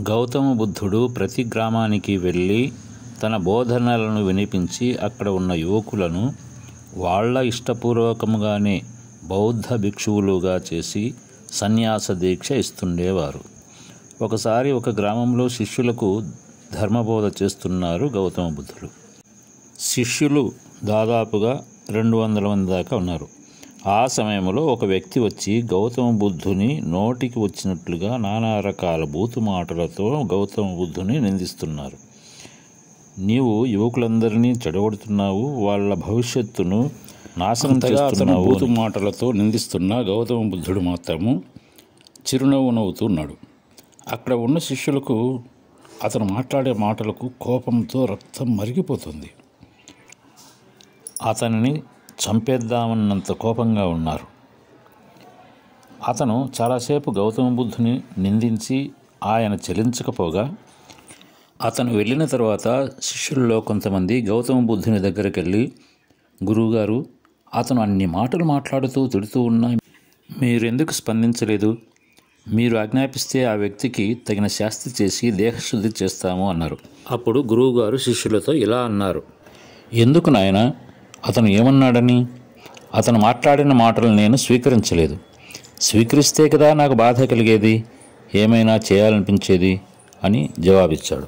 గౌతమ బుద్ధుడు ప్రతి గ్రామానికి వెళ్ళి తన బోధనలను వినిపించి అక్కడ ఉన్న యువకులను వాళ్ళ ఇష్టపూర్వకంగానే బౌద్ధ భిక్షువులుగా చేసి సన్యాస దీక్ష ఇస్తుండేవారు. ఒకసారి ఒక గ్రామంలో శిష్యులకు ధర్మబోధ చేస్తున్నారు గౌతమ బుద్ధుడు. శిష్యులు దాదాపుగా 200 మంది దాకా ఉన్నారు. ఆ సమయంలో ఒక వ్యక్తి వచ్చి గౌతమ బుద్ధుని నోటికి వచ్చినట్లుగా నానా రకాల బూతు మాటలతో గౌతమ బుద్ధుని నిందిస్తున్నారు. నీవు యువకులందరినీ చెడగొడుతున్నావు, వాళ్ళ భవిష్యత్తును నాశనం చేస్తున్నావు. బూతు మాటలతో నిందిస్తున్న గౌతమ బుద్ధుడు మాత్రము చిరునవ్వు నవ్వుతున్నాడు. అక్కడ ఉన్న శిష్యులకు అతను మాట్లాడే మాటలకు కోపంతో రక్తం మరిగిపోతుంది. అతనిని చంపేద్దామన్నంత కోపంగా ఉన్నారు. అతను చాలాసేపు గౌతమ బుద్ధుని నిందించి ఆయన చెలించకపోగా అతను వెళ్ళిన తర్వాత శిష్యుల్లో కొంతమంది గౌతమ బుద్ధుని దగ్గరికి వెళ్ళి, గురువుగారు, అతను అన్ని మాటలు మాట్లాడుతూ తిడుతూ ఉన్నా మీరెందుకు స్పందించలేదు? మీరు ఆజ్ఞాపిస్తే ఆ వ్యక్తికి తగిన శాస్తి చేసి దేహశుద్ధి చేస్తాము అన్నారు. అప్పుడు గురువుగారు శిష్యులతో ఇలా అన్నారు, ఎందుకు నాయనా, అతను ఏమన్నాడని? అతను మాట్లాడిన మాటలు నేను స్వీకరించలేదు. స్వీకరిస్తే కదా నాకు బాధ కలిగేది, ఏమైనా చేయాలనిపించేది అని జవాబిచ్చాడు.